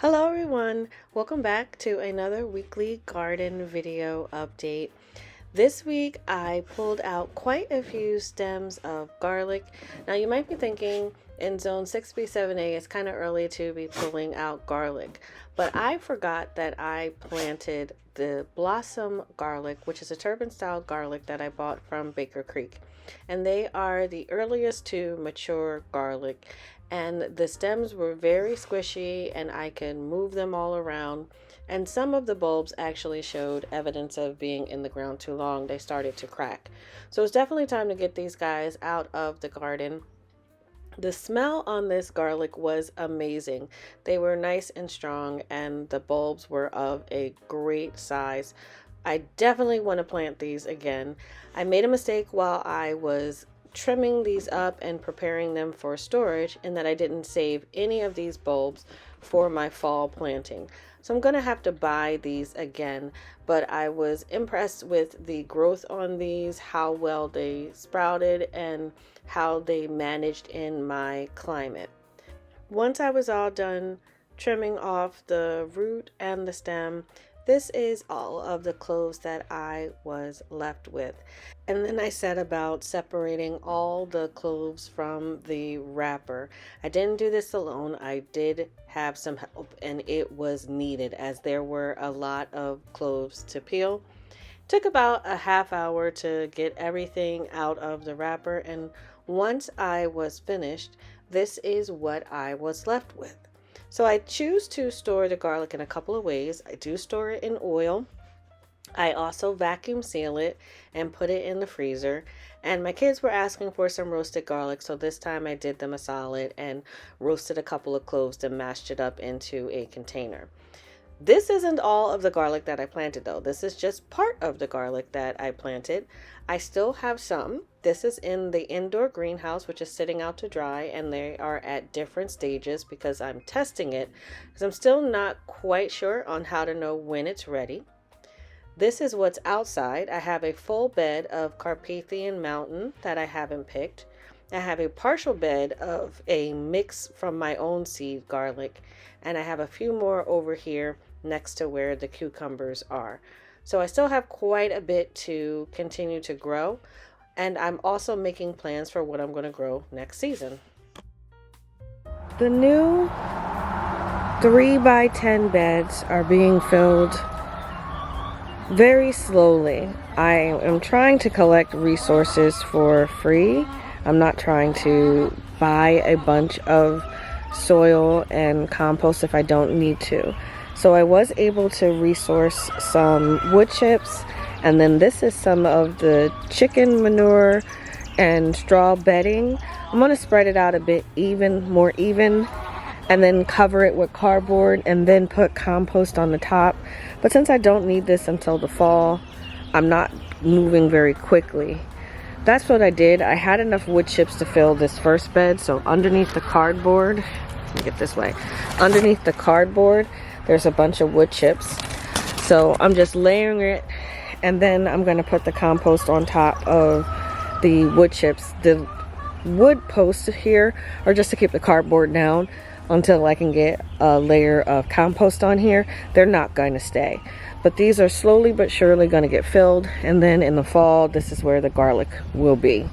Hello everyone, welcome back to another weekly garden video update. This week I pulled out quite a few stems of garlic. Now you might be thinking in zone 6B7A it's kind of early to be pulling out garlic, but I forgot that I planted the blossom garlic, which is a turban style garlic that I bought from Baker Creek, and they are the earliest to mature garlic, and the stems were very squishy and I can move them all around, and some of the bulbs actually showed evidence of being in the ground too long. They started to crack. So it's definitely time to get these guys out of the garden. The smell on this garlic was amazing. They were nice and strong and the bulbs were of a great size. I definitely want to plant these again. I made a mistake while I was trimming these up and preparing them for storage, in that I didn't save any of these bulbs for my fall planting. So I'm going to have to buy these again, but I was impressed with the growth on these, how well they sprouted, and how they managed in my climate. Once I was all done trimming off the root and the stem, this is all of the cloves that I was left with. And then I set about separating all the cloves from the wrapper. I didn't do this alone. I did have some help, and it was needed as there were a lot of cloves to peel. It took about a half hour to get everything out of the wrapper, and once I was finished, this is what I was left with. So I choose to store the garlic in a couple of ways. I do store it in oil. I also vacuum seal it and put it in the freezer. And my kids were asking for some roasted garlic, so this time I did them a solid and roasted a couple of cloves and mashed it up into a container. This isn't all of the garlic that I planted though. This is just part of the garlic that I planted. I still have some. This is in the indoor greenhouse, which is sitting out to dry, and they are at different stages because I'm testing it, because I'm still not quite sure on how to know when it's ready. This is what's outside. I have a full bed of Carpathian Mountain that I haven't picked. I have a partial bed of a mix from my own seed garlic, and I have a few more over here next to where the cucumbers are. So I still have quite a bit to continue to grow, and I'm also making plans for what I'm going to grow next season. The new 3x10 beds are being filled very slowly. I am trying to collect resources for free. I'm not trying to buy a bunch of soil and compost if I don't need to. So I was able to resource some wood chips, and then this is some of the chicken manure and straw bedding. I'm going to spread it out a bit more even, and then cover it with cardboard and then put compost on the top. But since I don't need this until the fall, I'm not moving very quickly. That's what I did. I had enough wood chips to fill this first bed, so underneath the cardboard, let me get this way, underneath the cardboard there's a bunch of wood chips. So I'm just layering it, and then I'm going to put the compost on top of the wood chips. The wood posts here are just to keep the cardboard down until I can get a layer of compost on here. They're not going to stay. But these are slowly but surely going to get filled, and then in the fall, this is where the garlic will be.